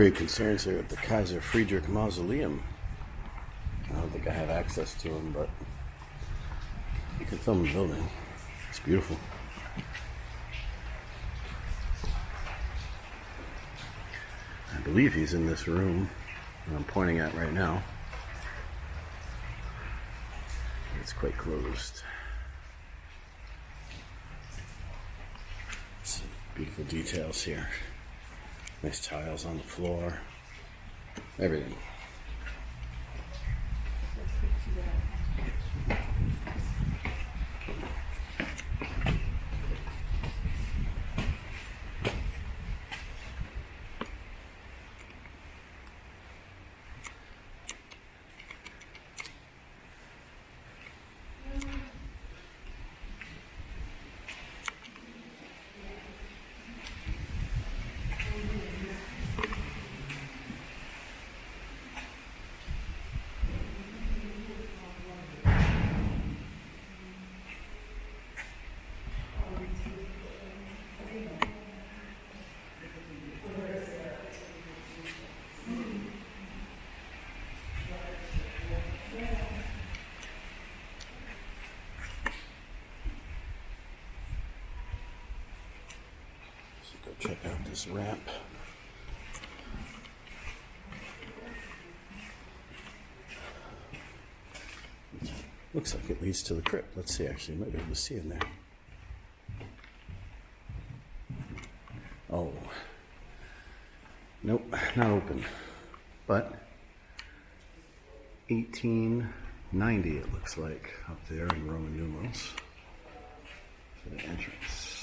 Great concerns here at the Kaiser Frederick Mausoleum. I don't think I have access to them, but you can film the building. It's beautiful. I believe he's in this room that I'm pointing at right now. It's quite closed. Some beautiful details here. Nice tiles on the floor. Everything. Go check out this ramp. Looks like it leads to the crypt. Let's see, actually, you might be able to see in there. Oh. Nope, not open. But 1890 it looks like up there in Roman numerals for the entrance.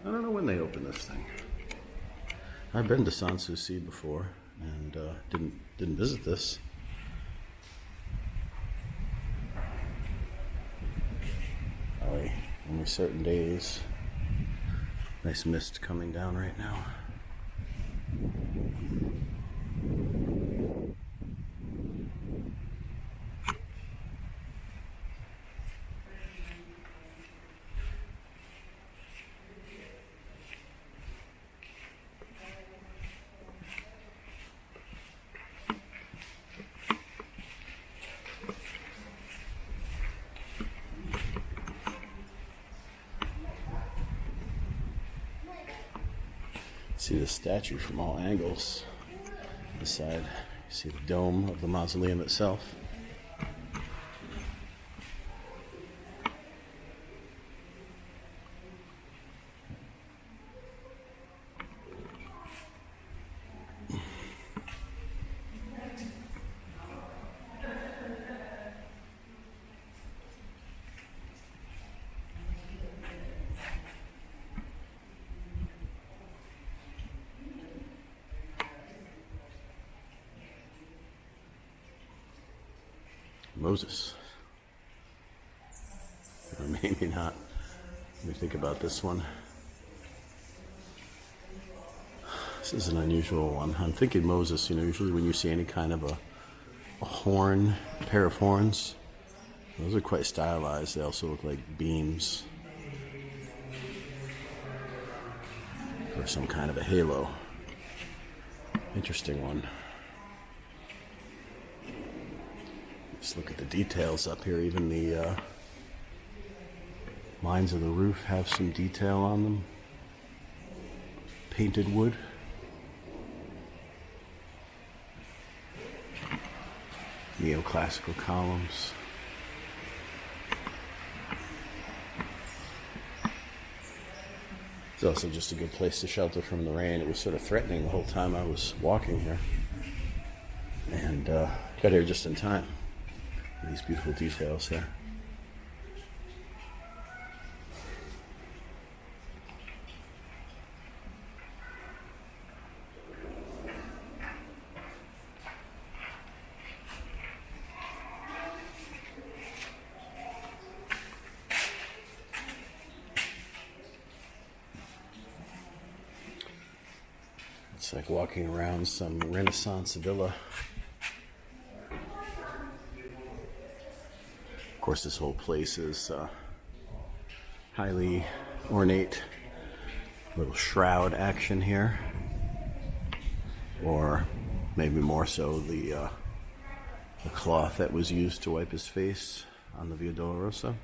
I don't know when they opened this thing. I've been to Sanssouci before and didn't visit this. Only certain days. Nice mist coming down right now. See the statue from all angles. This side, you see the dome of the mausoleum itself. Moses. Or maybe not. Let me think about this one. This is an unusual one. I'm thinking Moses, usually when you see any kind of a horn, a pair of horns, those are quite stylized. They also look like beams. Or some kind of a halo. Interesting one. Just look at the details up here. Even the lines of the roof have some detail on them. Painted wood. Neoclassical columns. It's also just a good place to shelter from the rain. It was sort of threatening the whole time I was walking here. And got here just in time. These beautiful details there. It's like walking around some Renaissance villa. Of course, this whole place is highly ornate. Little shroud action here. or maybe more so the cloth that was used to wipe his face on the Via Dolorosa.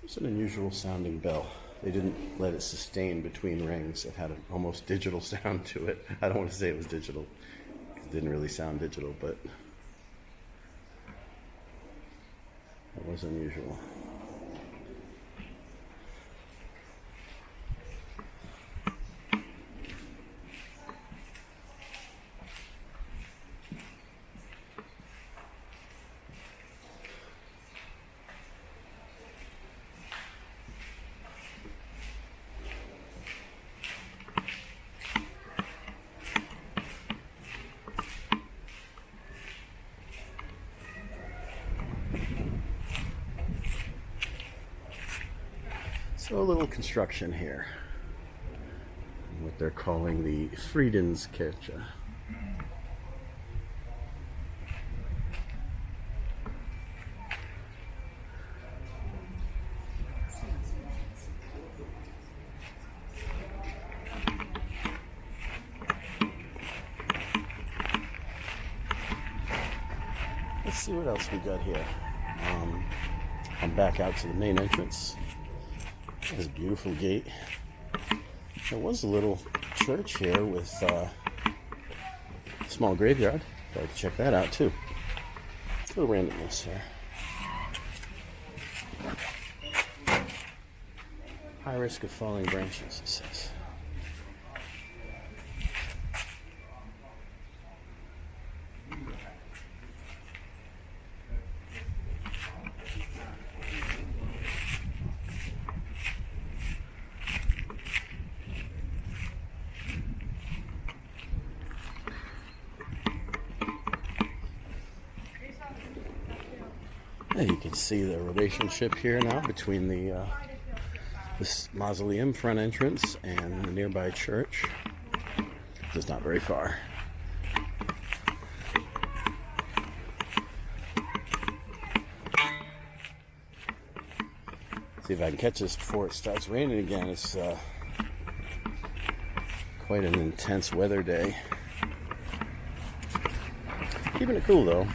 It's an unusual sounding bell. They didn't let it sustain between rings. It had an almost digital sound to it. I don't want to say it was digital. It didn't really sound digital, but it was unusual. So a little construction here, what they're calling the Friedenskirche. Let's see what else we got here. I'm back out to the main entrance. There's a beautiful gate. There was a little church here with a small graveyard. I'd like to check that out too. A little randomness here. High risk of falling branches, it says. And you can see the relationship here now between this mausoleum front entrance and the nearby church. It's not very far. See if I can catch this before it starts raining again. It's quite an intense weather day. Keeping it cool though.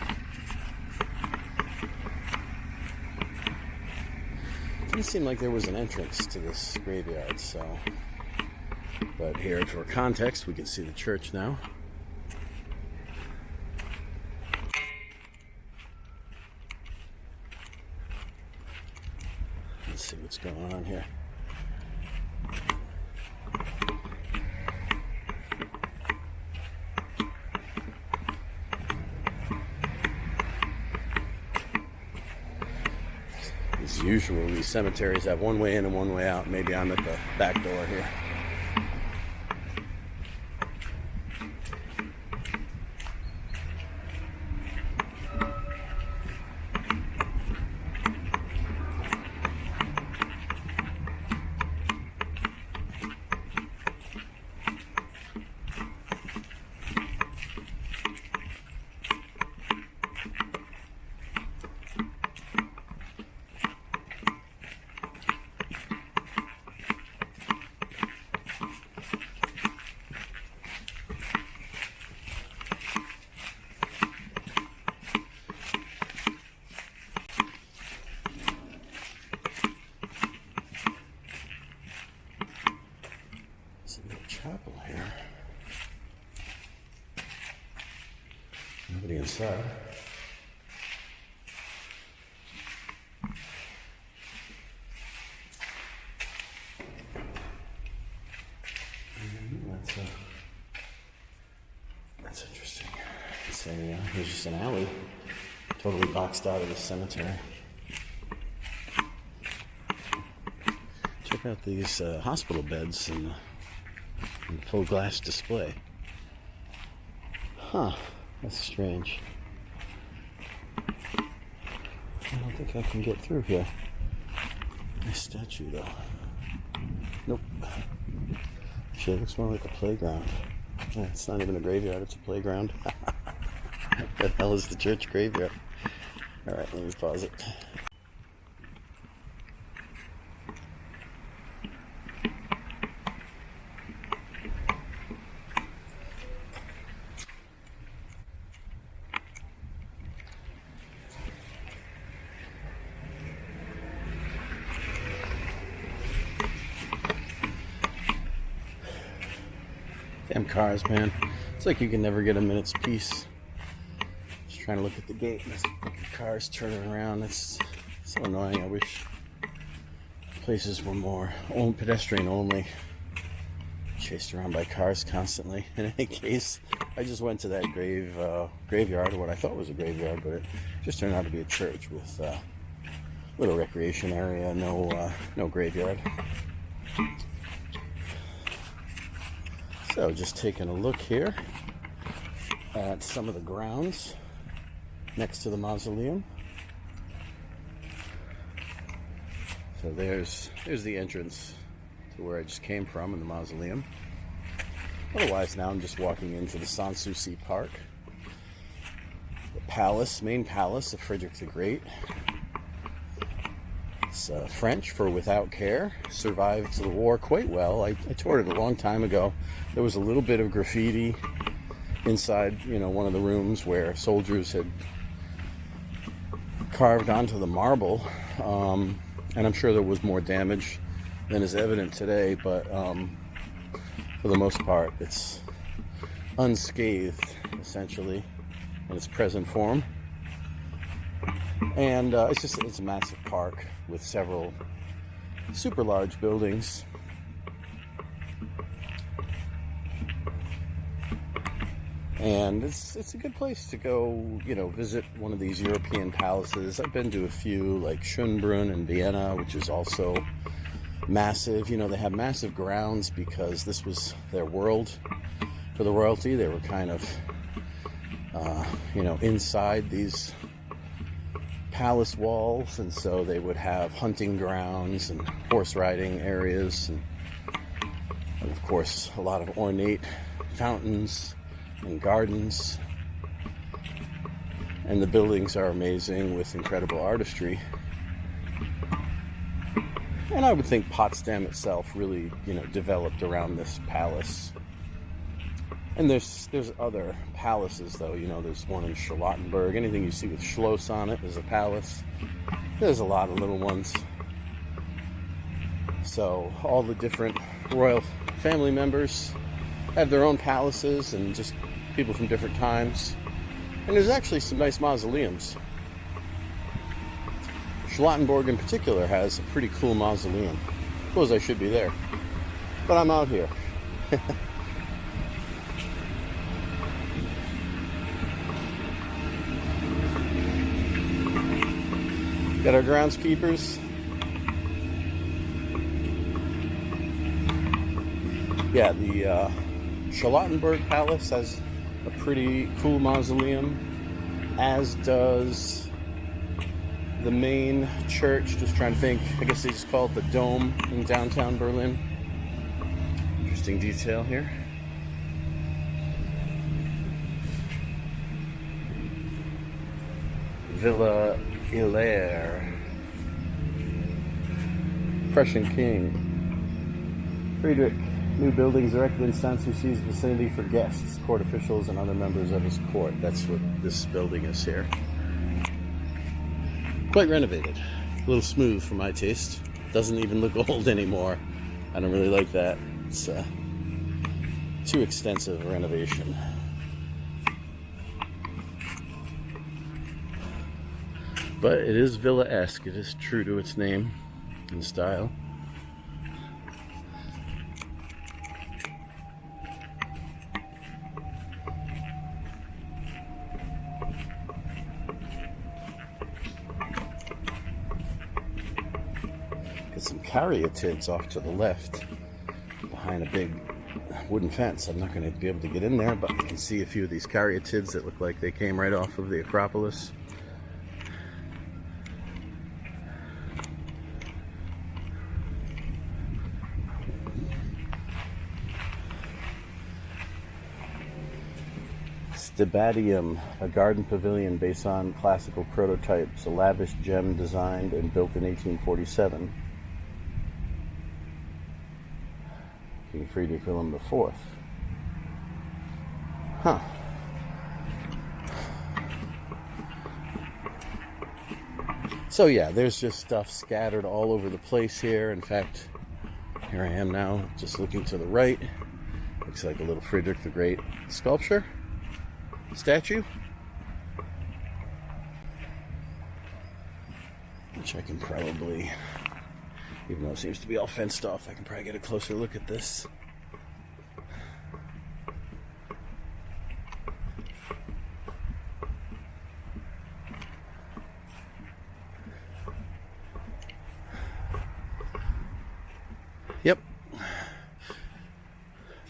Didn't seem like there was an entrance to this graveyard, so. But here, for context, we can see the church now. Let's see what's going on here. As usual, these cemeteries have one way in and one way out. Maybe I'm at the back door here. inside. That's interesting. There's just an alley, totally boxed out of the cemetery. Check out these hospital beds in full glass display. Huh, that's strange. I don't think I can get through here. Nice statue though. Nope. Actually, it looks more like a playground. Yeah, it's not even a graveyard, it's a playground. What the hell is the church graveyard? Alright, let me pause it. Damn cars, man. It's like you can never get a minute's peace. Just trying to look at the gate and the cars turning around. It's so annoying. I wish places were more pedestrian only. Chased around by cars constantly. In any case, I just went to that graveyard, or what I thought was a graveyard, but it just turned out to be a church with a little recreation area, no graveyard. So just taking a look here at some of the grounds next to the mausoleum. So there's the entrance to where I just came from in the mausoleum. Otherwise now I'm just walking into the Sanssouci Park. The main palace of Frederick the Great. It's French for without care. Survived the war quite well. I toured it a long time ago. There was a little bit of graffiti inside, one of the rooms where soldiers had carved onto the marble. And I'm sure there was more damage than is evident today, but for the most part, it's unscathed, essentially, in its present form. And it's a massive park with several super large buildings. And it's a good place to go, visit one of these European palaces. I've been to a few, like Schönbrunn in Vienna, which is also massive. They have massive grounds because this was their world for the royalty. They were kind of, inside these palace walls, and so they would have hunting grounds and horse riding areas, and of course a lot of ornate fountains and gardens. And the buildings are amazing with incredible artistry. And I would think Potsdam itself really, developed around this palace. And there's other palaces, though. There's one in Charlottenburg. Anything you see with Schloss on it is a palace. There's a lot of little ones. So all the different royal family members have their own palaces, and just people from different times. And there's actually some nice mausoleums. Charlottenburg in particular has a pretty cool mausoleum. I suppose I should be there, but I'm out here. Got our groundskeepers. Yeah, the Charlottenburg Palace has a pretty cool mausoleum, as does the main church. Just trying to think. I guess they just call it the Dome in downtown Berlin. Interesting detail here. Villa Hilaire. Prussian King. Frederick. New buildings erected in Sanssouci's vicinity for guests, court officials, and other members of his court. That's what this building is here. Quite renovated. A little smooth for my taste. Doesn't even look old anymore. I don't really like that. It's too extensive a renovation. But it is villa-esque. It is true to its name and style. Got some caryatids off to the left behind a big wooden fence. I'm not going to be able to get in there, but you can see a few of these caryatids that look like they came right off of the Acropolis. Stibadium, a garden pavilion based on classical prototypes, a lavish gem designed and built in 1847. King Frederick IV. Huh. So yeah, there's just stuff scattered all over the place here. In fact, here I am now, just looking to the right. Looks like a little Frederick the Great sculpture. Statue, which I can probably, even though it seems to be all fenced off, I can probably get a closer look at this. Yep,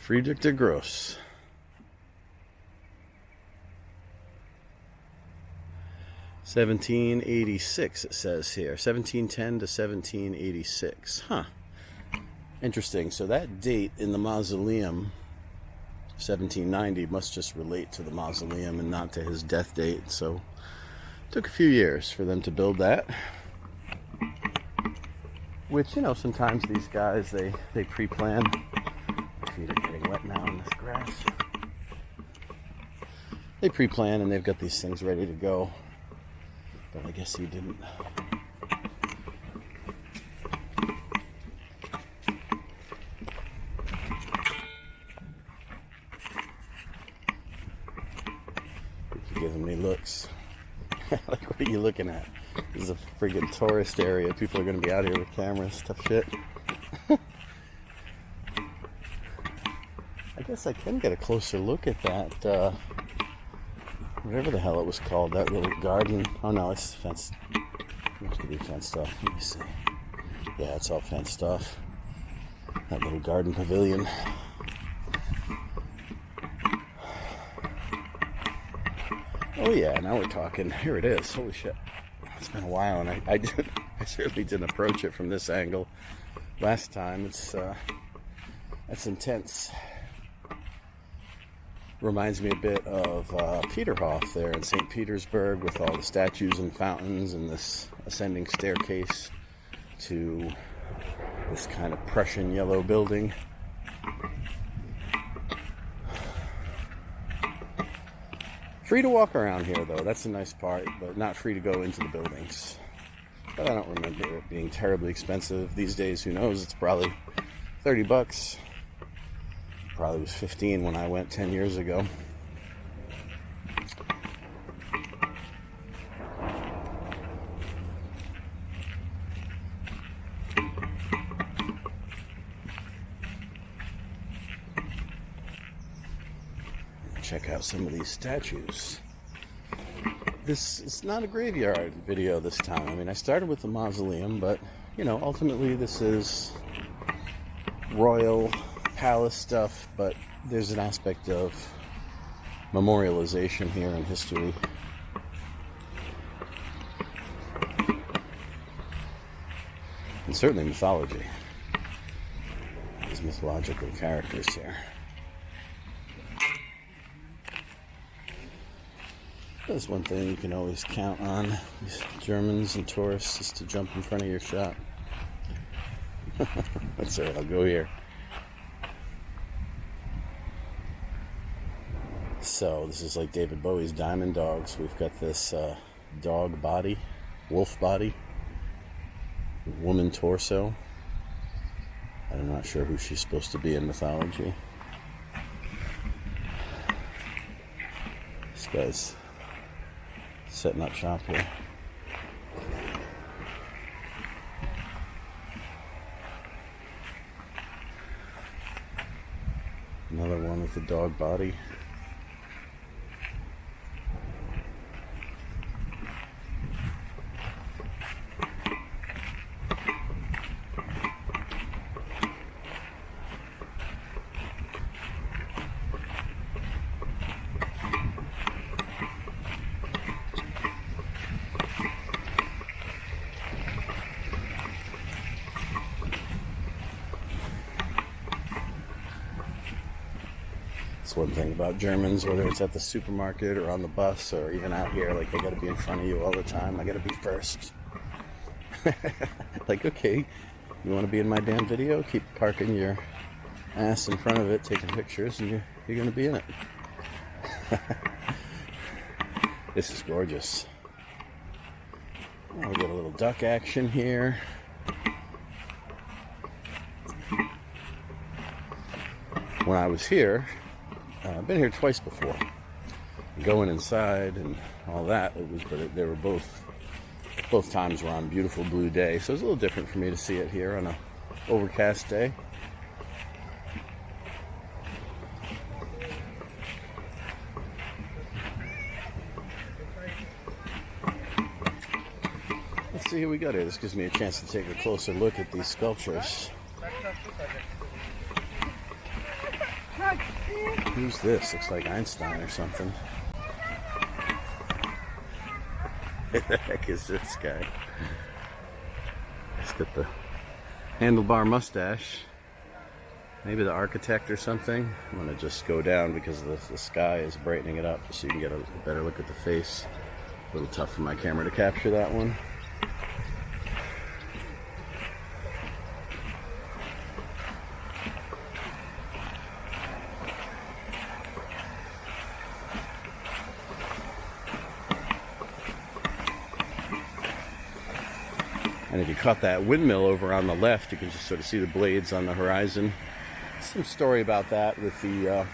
Friedrich der Grosse. 1786 it says here. 1710 to 1786. Huh. Interesting. So that date in the mausoleum, 1790, must just relate to the mausoleum and not to his death date. So it took a few years for them to build that. Which, you know, sometimes these guys, they pre-plan. My feet are getting wet now in this grass. They pre-plan and they've got these things ready to go. But I guess he didn't. You're giving me looks. Like, what are you looking at? This is a friggin' tourist area. People are going to be out here with cameras, tough shit. I guess I can get a closer look at that. Whatever the hell it was called, that little garden. Oh no, it's fenced. It must be fenced off. Let me see. Yeah, it's all fenced off. That little garden pavilion. Oh yeah, now we're talking. Here it is. Holy shit. It's been a while, and I certainly didn't approach it from this angle last time. That's intense. Reminds me a bit of Peterhof there in St. Petersburg with all the statues and fountains and this ascending staircase to this kind of Prussian yellow building. Free to walk around here though, that's the nice part, but not free to go into the buildings. But I don't remember it being terribly expensive. These days, who knows, it's probably $30. Probably was 15 when I went 10 years ago. Check out some of these statues. This is not a graveyard video this time. I mean, I started with the mausoleum, but, you know, ultimately this is royal palace stuff, but there's an aspect of memorialization here in history. And certainly mythology. These mythological characters here. That's one thing you can always count on, these Germans and tourists, is to jump in front of your shot. That's alright, I'll go here. So this is like David Bowie's Diamond Dogs. We've got this dog body, wolf body, woman torso. I'm not sure who she's supposed to be in mythology. This guy's setting up shop here. Another one with a dog body. That's one thing about Germans, whether it's at the supermarket or on the bus or even out here, like they gotta be in front of you all the time. I gotta be first. Like, okay, you wanna be in my damn video? Keep parking your ass in front of it, taking pictures, and you're gonna be in it. This is gorgeous. Oh, we got a little duck action here. When I was here, I've been here twice before. Going inside and all that, they were both times were on a beautiful blue day, so it's a little different for me to see it here on a overcast day. Let's see who we got here. This gives me a chance to take a closer look at these sculptures. Who's this? Looks like Einstein or something. What the heck is this guy? He's got the handlebar mustache. Maybe the architect or something. I'm gonna just go down because the sky is brightening it up just so you can get a better look at the face. A little tough for my camera to capture that one. And if you caught that windmill over on the left, you can just sort of see the blades on the horizon. Some story about that with the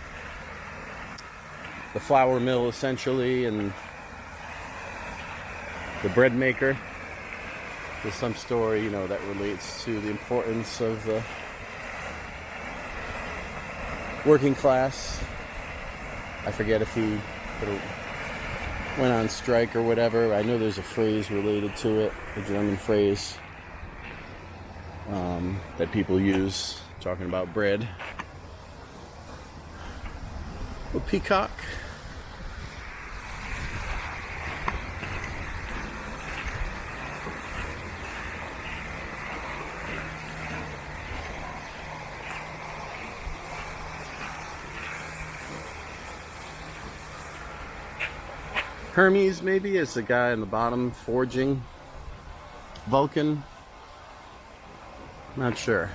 flour mill, essentially, and the bread maker. There's some story, you know, that relates to the importance of the working class. I forget if he went on strike or whatever. I know there's a phrase related to it, a German phrase that people use talking about bread. A peacock. Hermes, maybe, is the guy in the bottom forging. Vulcan, not sure.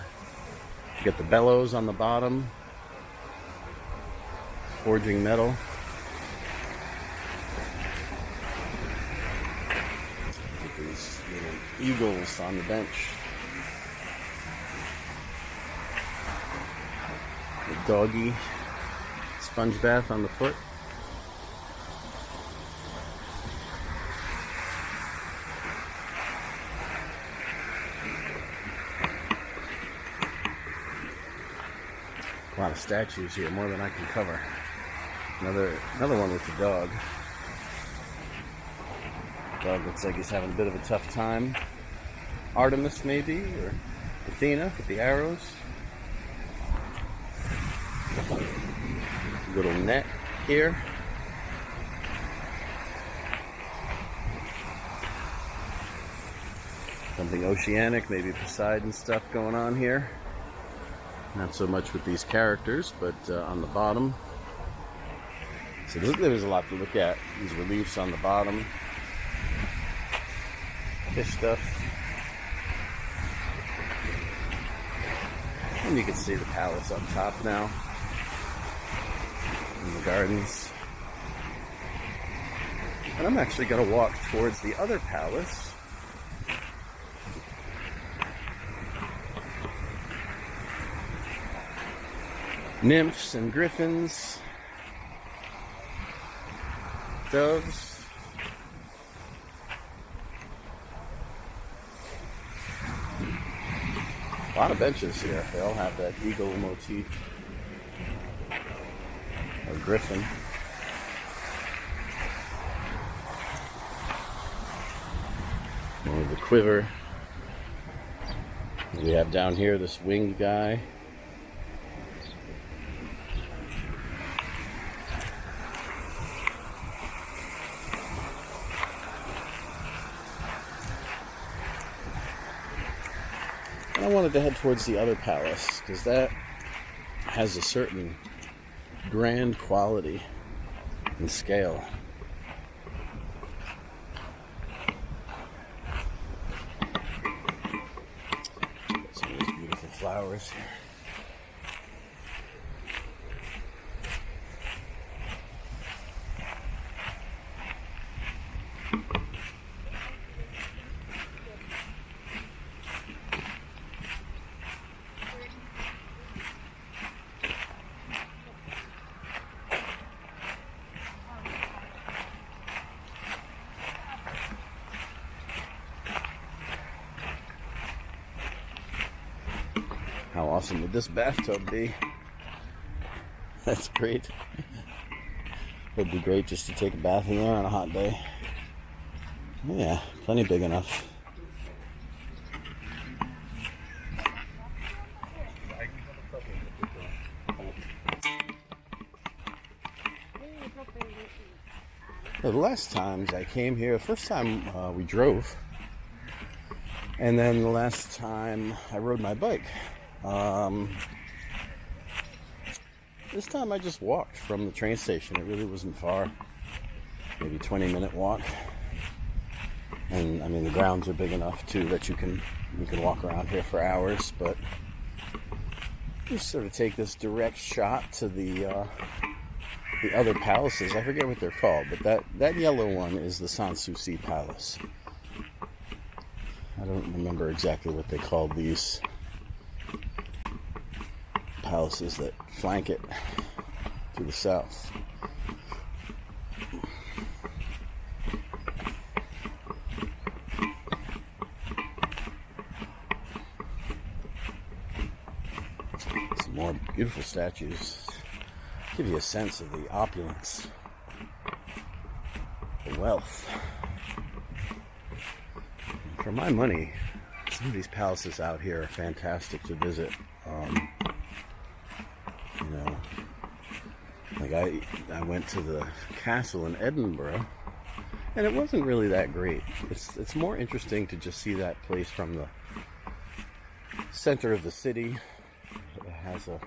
You get the bellows on the bottom, forging metal. Look at these little eagles on the bench. The doggy sponge bath on the foot. A lot of statues here, more than I can cover. Another one with the dog. Dog looks like he's having a bit of a tough time. Artemis, maybe, or Athena with the arrows. Little net here. Something oceanic, maybe Poseidon stuff going on here. Not so much with these characters, but on the bottom. So there's a lot to look at. These reliefs on the bottom. Fish stuff. And you can see the palace up top now. And the gardens. And I'm actually going to walk towards the other palace. Nymphs and griffins, doves. A lot of benches here. They all have that eagle motif. or griffin. More of the quiver. We have down here this winged guy. And I wanted to head towards the other palace because that has a certain grand quality and scale. Got some of these beautiful flowers here. How awesome would this bathtub be? That's great. It'd be great just to take a bath in there on a hot day. Yeah, plenty big enough. The last times I came here, first time we drove, and then the last time I rode my bike. This time I just walked from the train station. It really wasn't far. Maybe 20-minute walk. And I mean the grounds are big enough too that you can walk around here for hours, but just sort of take this direct shot to the other palaces. I forget what they're called, but that yellow one is the Sanssouci Palace. I don't remember exactly what they called these palaces that flank it to the south. Some more beautiful statues. Give you a sense of the opulence, the wealth. For my money, some of these palaces out here are fantastic to visit. Like I went to the castle in Edinburgh, and it wasn't really that great. It's more interesting to just see that place from the center of the city. It has a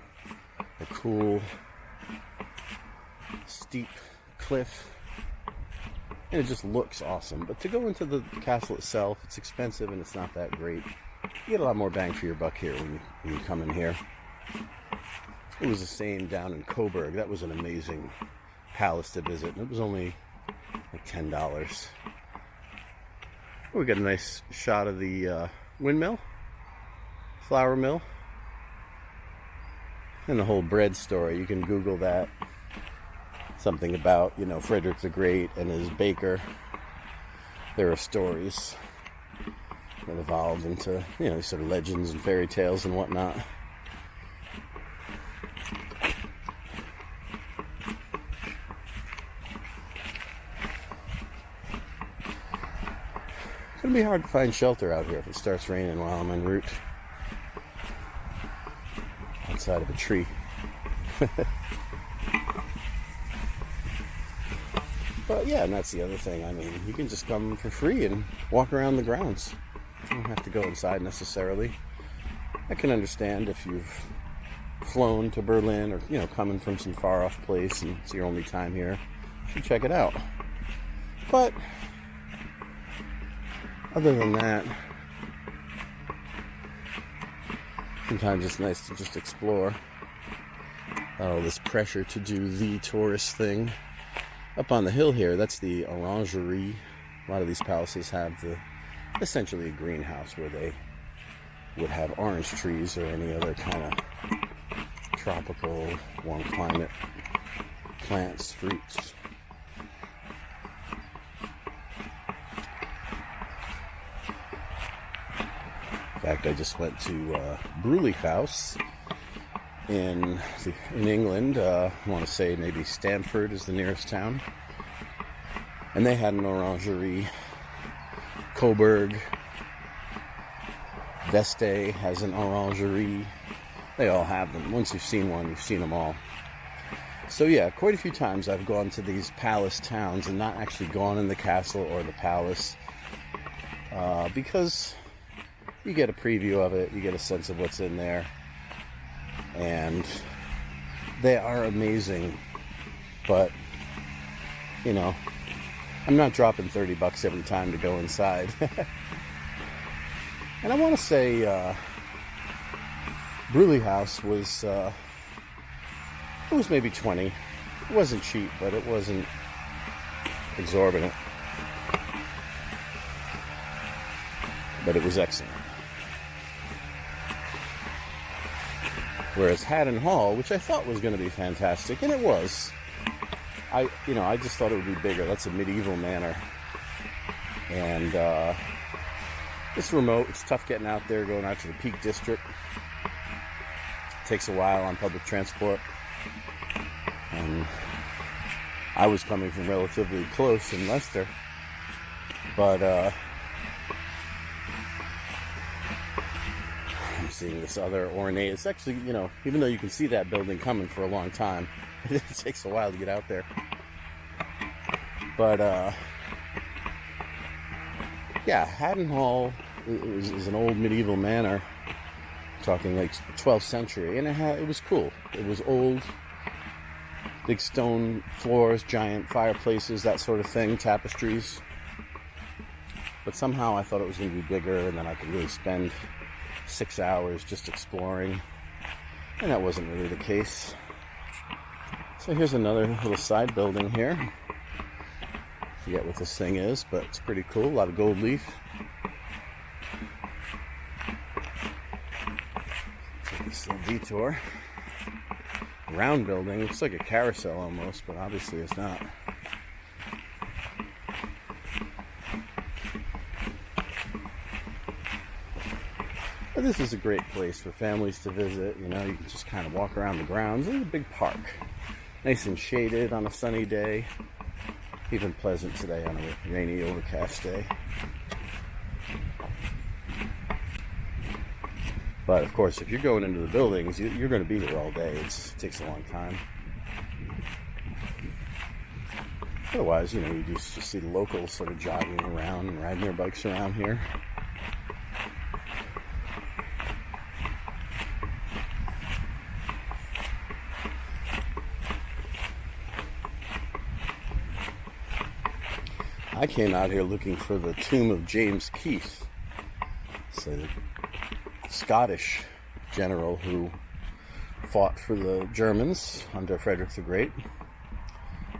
cool, steep cliff, and it just looks awesome. But to go into the castle itself, it's expensive and it's not that great. You get a lot more bang for your buck here when you come in here. It was the same down in Coburg. That was an amazing palace to visit, and it was only like $10. We got a nice shot of the windmill, flour mill, and the whole bread story. You can Google that. Something about, Frederick the Great and his baker. There are stories that evolved into, sort of legends and fairy tales and whatnot. It's going to be hard to find shelter out here if it starts raining while I'm en route. Outside of a tree. But yeah, and that's the other thing. I mean, you can just come for free and walk around the grounds. You don't have to go inside necessarily. I can understand if you've flown to Berlin or, coming from some far off place and it's your only time here. You should check it out. But other than that, sometimes it's nice to just explore. Oh, this pressure to do the tourist thing. Up on the hill here, that's the orangerie. A lot of these palaces have essentially a greenhouse where they would have orange trees or any other kind of tropical, warm climate plants, fruits. In fact, I just went to Brülich House in England. I want to say maybe Stamford is the nearest town. And they had an orangerie. Coburg, Veste has an orangerie. They all have them. Once you've seen one, you've seen them all. So yeah, quite a few times I've gone to these palace towns and not actually gone in the castle or the palace, because you get a preview of it, you get a sense of what's in there, and they are amazing. But, you know, I'm not dropping $30 every time to go inside. And I want to say Bruley House was it was maybe 20. It wasn't cheap, but it wasn't exorbitant. But it was excellent. Whereas Haddon Hall, which I thought was going to be fantastic, and it was. I just thought it would be bigger. That's a medieval manor. And it's remote. It's tough getting out there, going out to the Peak District. It takes a while on public transport. And I was coming from relatively close in Leicester. But I'm seeing this other ornate. It's actually, even though you can see that building coming for a long time, it takes a while to get out there. But yeah, Haddon Hall is an old medieval manor, talking like 12th century, and it was cool. It was old, big stone floors, giant fireplaces, that sort of thing, tapestries. But somehow I thought it was going to be bigger, and then I could really spend 6 hours just exploring, and that wasn't really the case. So here's another little side building here. Forget what this thing is, but it's pretty cool. A lot of gold leaf. Take this little detour. Round building. Looks like a carousel almost, but obviously it's not. But this is a great place for families to visit. You can just kind of walk around the grounds. There's a big park. Nice and shaded on a sunny day. Even pleasant today on a rainy, overcast day. But of course, if you're going into the buildings, you're going to be here all day. It takes a long time. Otherwise, you just see the locals sort of jogging around and riding their bikes around here. I came out here looking for the tomb of James Keith. It's a Scottish general who fought for the Germans under Frederick the Great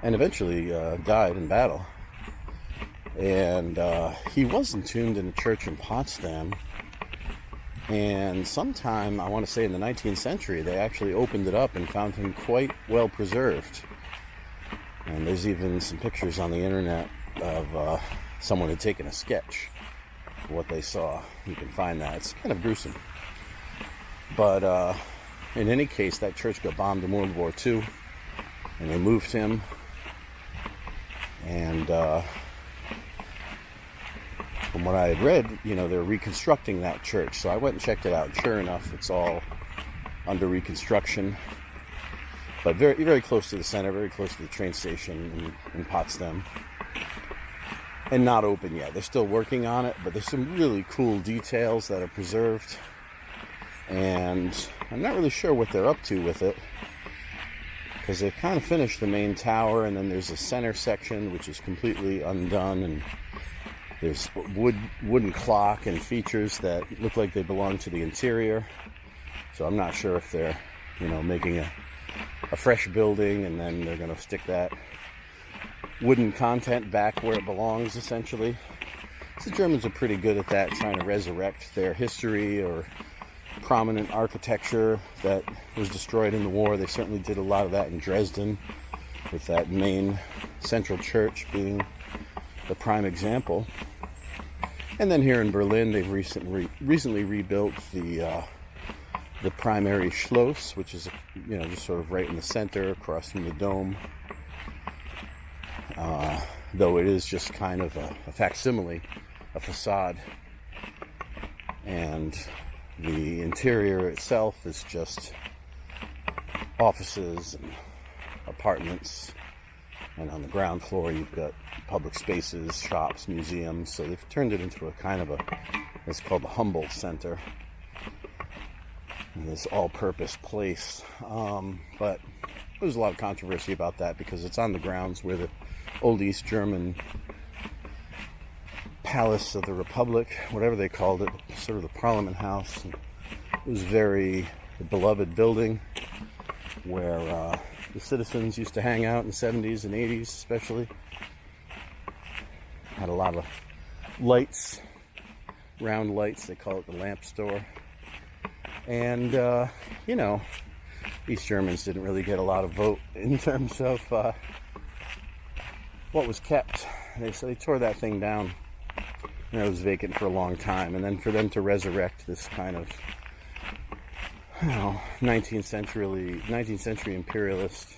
and eventually died in battle. And he was entombed in a church in Potsdam. And sometime, I want to say in the 19th century, they actually opened it up and found him quite well preserved. And there's even some pictures on the internet of someone had taken a sketch of what they saw. You can find that. It's kind of gruesome. But in any case, that church got bombed in World War II, and they moved him. And from what I had read, they're reconstructing that church. So I went and checked it out. Sure enough, it's all under reconstruction. But very, very close to the center, very close to the train station in Potsdam. And not open yet. They're still working on it, but there's some really cool details that are preserved. And I'm not really sure what they're up to with it, because they've kind of finished the main tower, and then there's a center section which is completely undone, and there's wooden clock and features that look like they belong to the interior. So I'm not sure if they're, making a fresh building, and then they're going to stick that wooden content back where it belongs, essentially. So the Germans are pretty good at that, trying to resurrect their history or prominent architecture that was destroyed in the war. They certainly did a lot of that in Dresden, with that main central church being the prime example. And then here in Berlin, they've recently rebuilt the the primary Schloss, which is, just sort of right in the center across from the dome. Though it is just kind of a facsimile, a facade. And the interior itself is just offices and apartments. And on the ground floor, you've got public spaces, shops, museums. So they've turned it into a kind of it's called the Humboldt Center. And this all-purpose place. But there's a lot of controversy about that because it's on the grounds where the old East German Palace of the Republic, whatever they called it, sort of the Parliament House. And it was a beloved building where the citizens used to hang out in the 70s and 80s especially. Had a lot of lights, round lights, they call it the lamp store. And, East Germans didn't really get a lot of vote in terms of what was kept. So they tore that thing down. And it was vacant for a long time. And then for them to resurrect this kind of 19th century imperialist,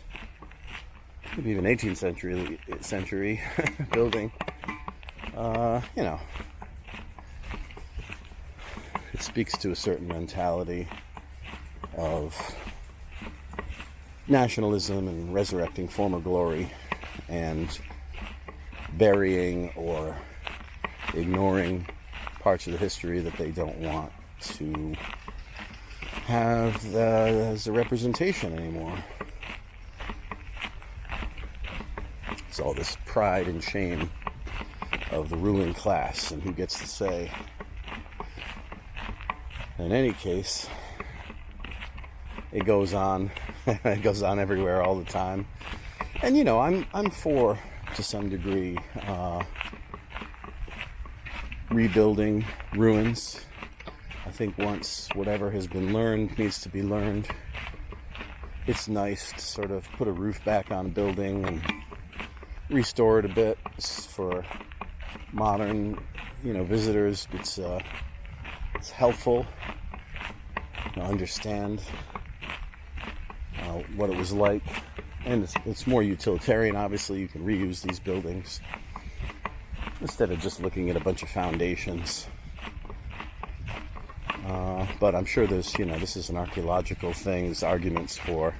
maybe even 18th century building, it speaks to a certain mentality of nationalism and resurrecting former glory and burying or ignoring parts of the history that they don't want to have as a representation anymore. It's all this pride and shame of the ruling class and who gets to say. In any case, it goes on. It goes on everywhere all the time. And I'm for, to some degree, rebuilding ruins. I think once whatever has been learned needs to be learned. It's nice to sort of put a roof back on a building and restore it a bit for modern, visitors. It's helpful to understand what it was like, and it's more utilitarian. Obviously, you can reuse these buildings instead of just looking at a bunch of foundations. But I'm sure there's, this is an archaeological thing. There's arguments for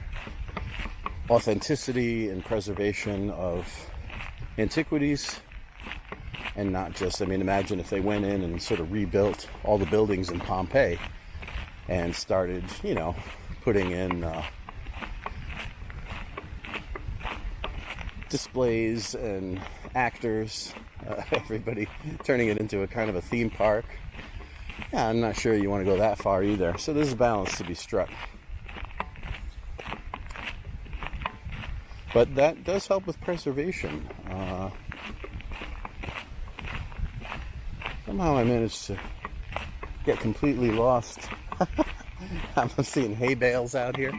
authenticity and preservation of antiquities, and not just, imagine if they went in and sort of rebuilt all the buildings in Pompeii and started, putting in displays and actors, everybody turning it into a kind of a theme park. Yeah, I'm not sure you want to go that far either. So there's a balance to be struck. But that does help with preservation. Somehow I managed to get completely lost. I'm seeing hay bales out here.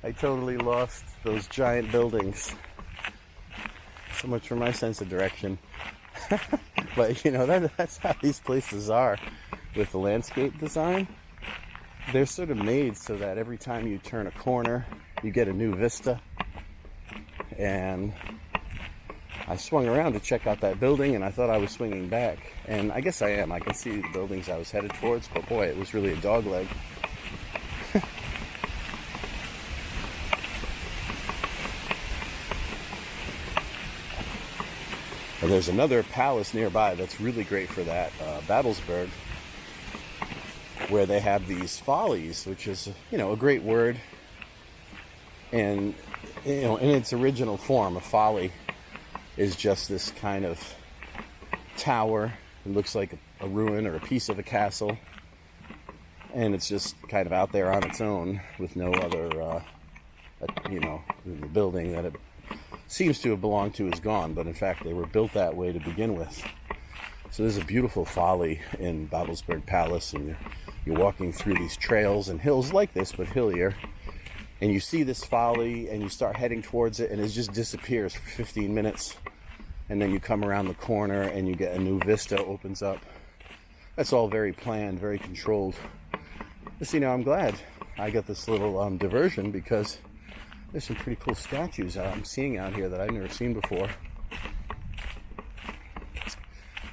I totally lost those giant buildings. So much for my sense of direction. But that's how these places are with the landscape design. They're sort of made so that every time you turn a corner, you get a new vista. And I swung around to check out that building, and I thought I was swinging back. And I guess I am. I can see the buildings I was headed towards, but boy, it was really a dogleg. And there's another palace nearby that's really great for that, Babelsberg, where they have these follies, which is, a great word. And, in its original form, a folly is just this kind of tower. It looks like a ruin or a piece of a castle. And it's just kind of out there on its own with no other, the building that it seems to have belonged to is gone, but in fact they were built that way to begin with. So there's a beautiful folly in Babelsberg Palace, and you're walking through these trails and hills like this, but hillier, and you see this folly and you start heading towards it, and it just disappears for 15 minutes, and then you come around the corner and you get a new vista opens up. That's all very planned, very controlled. See, now I'm glad I got this little diversion, because there's some pretty cool statues I'm seeing out here that I've never seen before.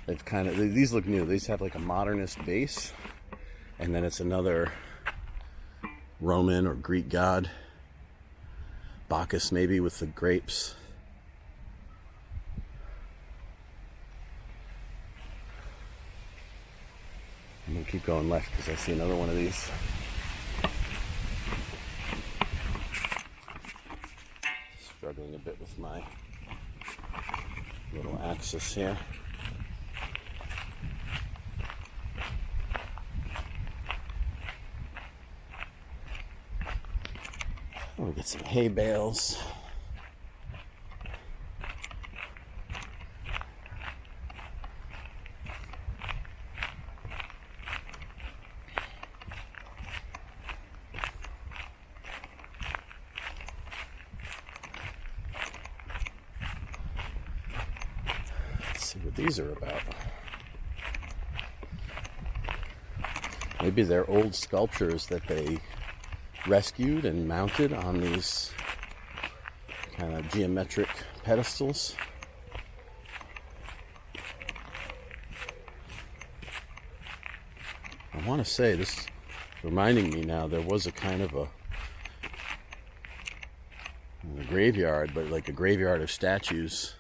These look new. These have like a modernist base, and then it's another Roman or Greek god, Bacchus maybe, with the grapes. I'm gonna keep going left because I see another one of these. Struggling a bit with my little axis here. We'll get some hay bales. Let's see what these are about. Maybe they're old sculptures that they rescued and mounted on these kind of geometric pedestals. I want to say, this reminding me now, there was a kind of a graveyard, but like a graveyard of statues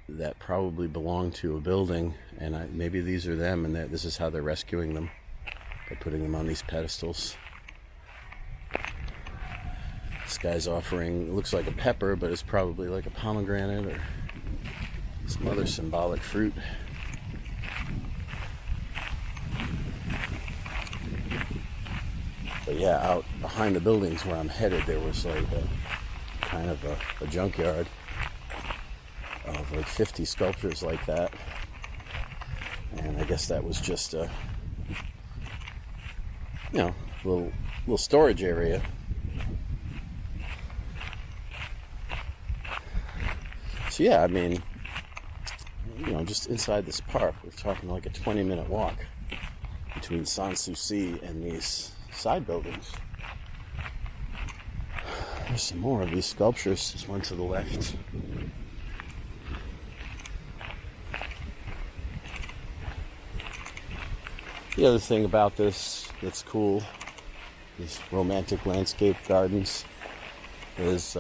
that probably belonged to a building, and maybe these are them, and this is how they're rescuing them, by putting them on these pedestals. This guy's offering, it looks like a pepper, but it's probably like a pomegranate or some other symbolic fruit. But yeah, out behind the buildings where I'm headed, there was like a kind of a junkyard of like 50 sculptures like that. And I guess that was just a, little storage area. So yeah, I mean, just inside this park, we're talking like a 20-minute walk between Sanssouci and these side buildings. There's some more of these sculptures. There's one to the left. The other thing about this that's cool, these romantic landscape gardens, is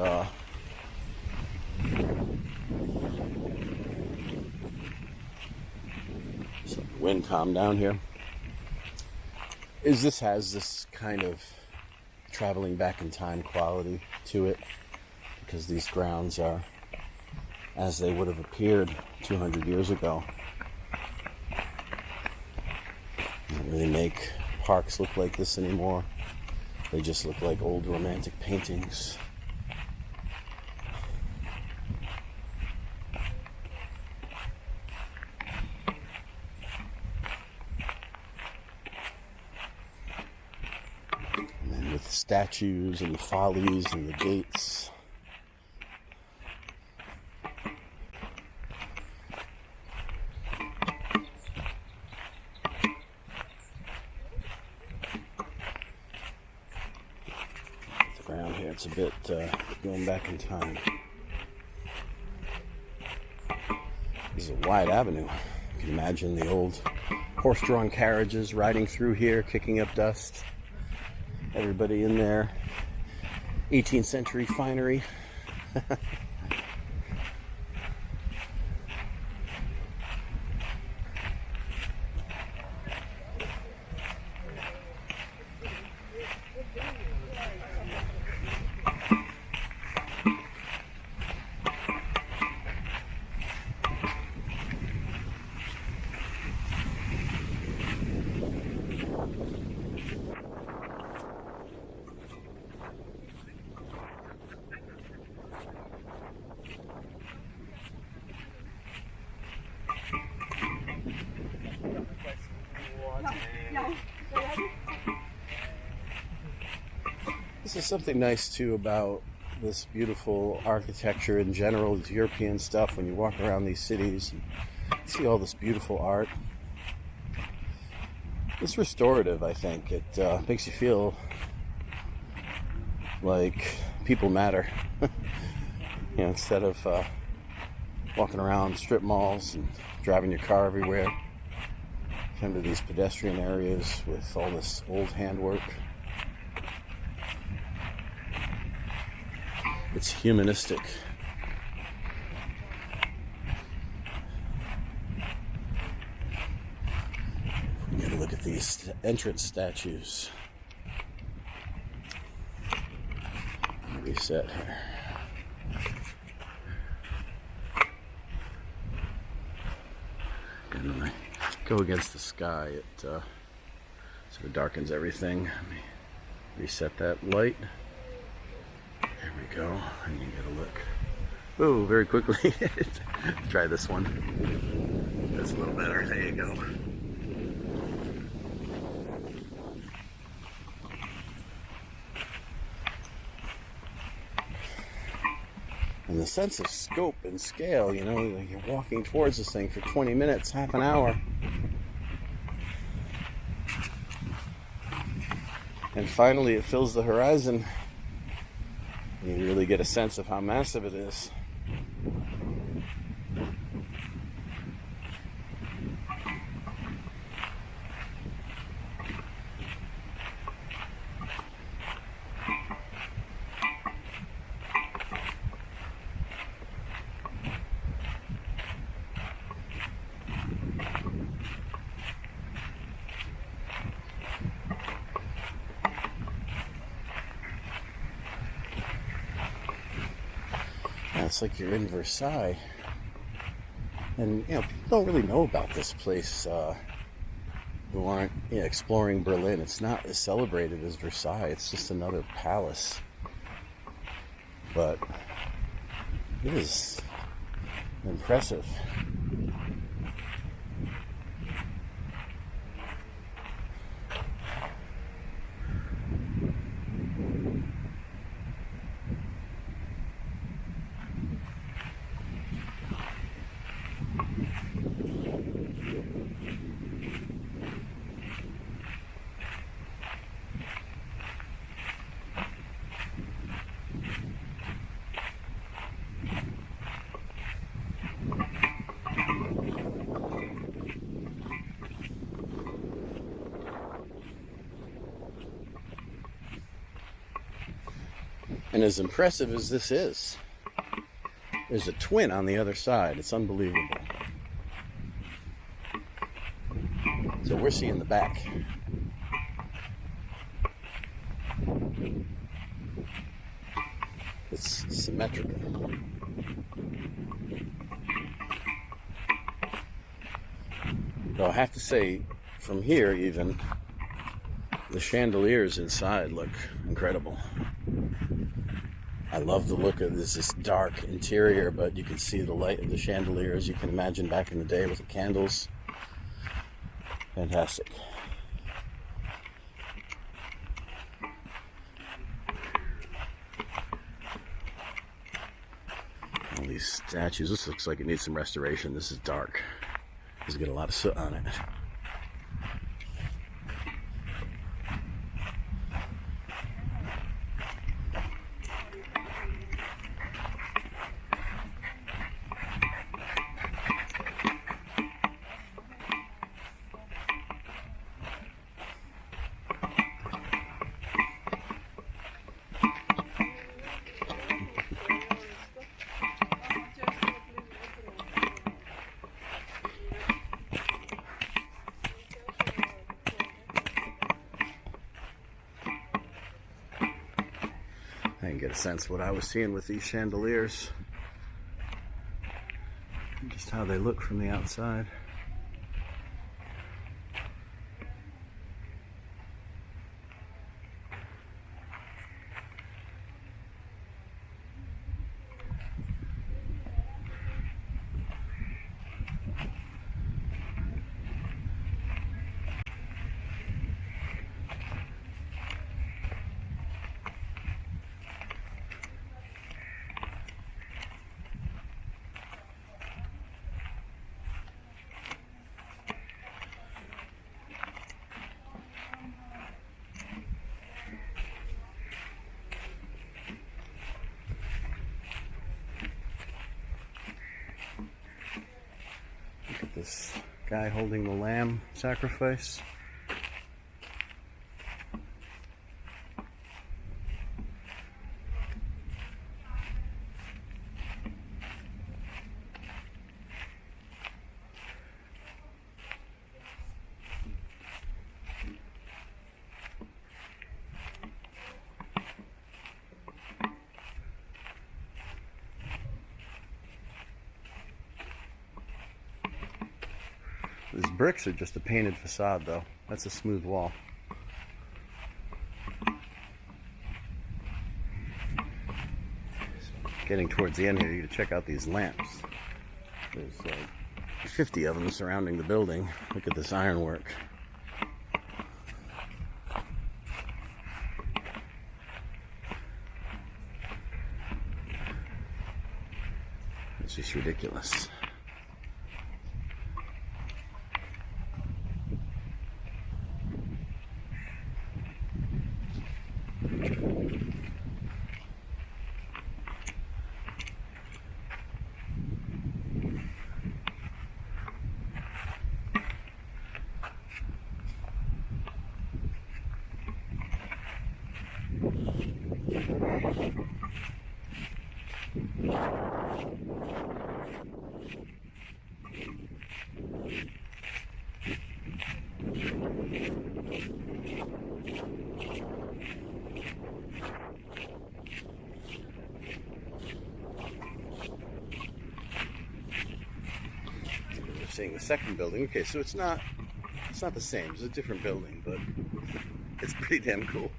wind calm down here, is this has this kind of traveling back in time quality to it, because these grounds are as they would have appeared 200 years ago. They don't really make parks look like this anymore. They just look like old romantic paintings. With statues and the follies and the gates. The ground here, it's a bit going back in time. This is a wide avenue. You can imagine the old horse-drawn carriages riding through here, kicking up dust. Everybody in their 18th century finery. This is something nice too about this beautiful architecture in general, this European stuff. When you walk around these cities and see all this beautiful art, It's restorative, I think. It makes you feel like people matter. Instead of walking around strip malls and driving your car everywhere, come to these pedestrian areas with all this old handwork. It's humanistic. We gotta look at these entrance statues. Reset here. And when I go against the sky, it sort of darkens everything. Let me reset that light. There we go. And you get a look. Oh, very quickly. Try this one. That's a little better. There you go. And the sense of scope and scale, you're walking towards this thing for 20 minutes, half an hour. And finally it fills the horizon. And you really get a sense of how massive it is. It's like you're in Versailles, and people don't really know about this place who aren't exploring Berlin. It's not as celebrated as Versailles. It's just another palace, but it is impressive. And as impressive as this is, there's a twin on the other side. It's unbelievable. So we're seeing the back. It's symmetrical. Though I have to say, from here even, the chandeliers inside look incredible. I love the look of this dark interior, but you can see the light of the chandeliers. You can imagine back in the day with the candles. Fantastic. All these statues. This looks like it needs some restoration. This is dark. This has got a lot of soot on it. I can get a sense of what I was seeing with these chandeliers. Just how they look from the outside. this guy holding the lamb sacrifice. These bricks are just a painted facade, though. That's a smooth wall. Getting towards the end here, you can check out these lamps. There's like 50 of them surrounding the building. Look at this ironwork. It's just ridiculous. Seeing the second building. Okay, so it's not the same. It's a different building, but it's pretty damn cool.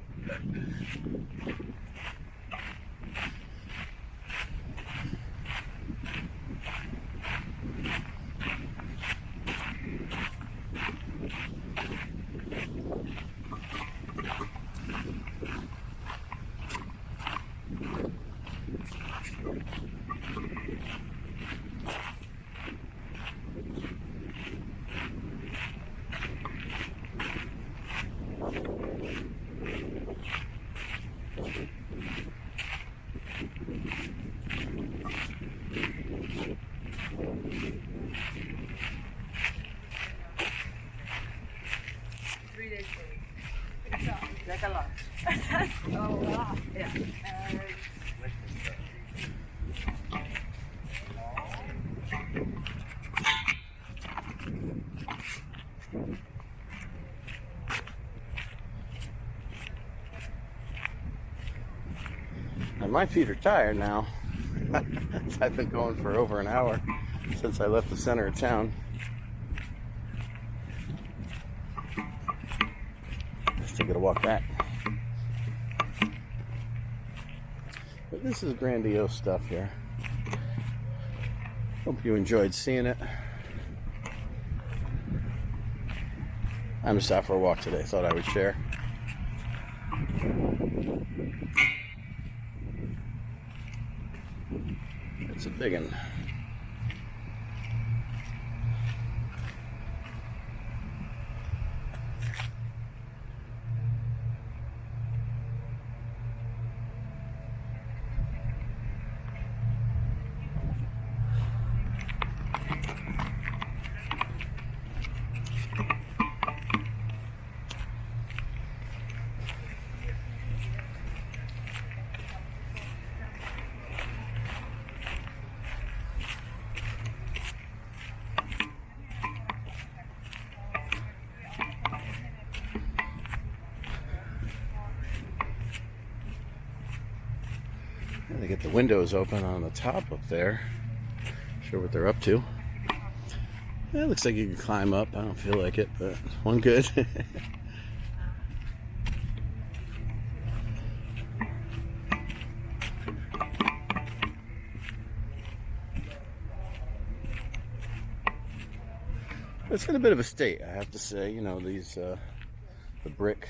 Like a lot. Oh, wow. Yeah. And my feet are tired now. I've been going for over an hour since I left the center of town. Still gotta walk back. But this is grandiose stuff here. Hope you enjoyed seeing it. I'm just out for a walk today. Thought I would share. It's a big one. They get the windows open on the top up there. Not sure what they're up to. Yeah, it looks like you can climb up. I don't feel like it, but one good. It's got a bit of a state, I have to say. You know, these the brick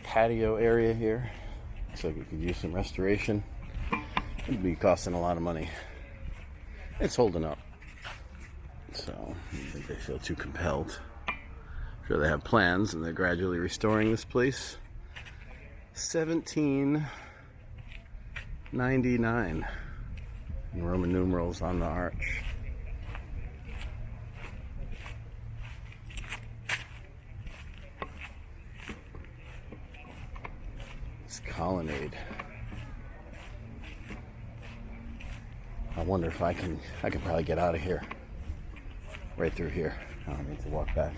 patio area here. Looks like it could use some restoration. It'd be costing a lot of money. It's holding up, so I don't think they feel too compelled. I'm sure they have plans and they're gradually restoring this place. 1799 in Roman numerals on the arch. This colonnade. I wonder if I can probably get out of here. Right through here. I don't need to walk back.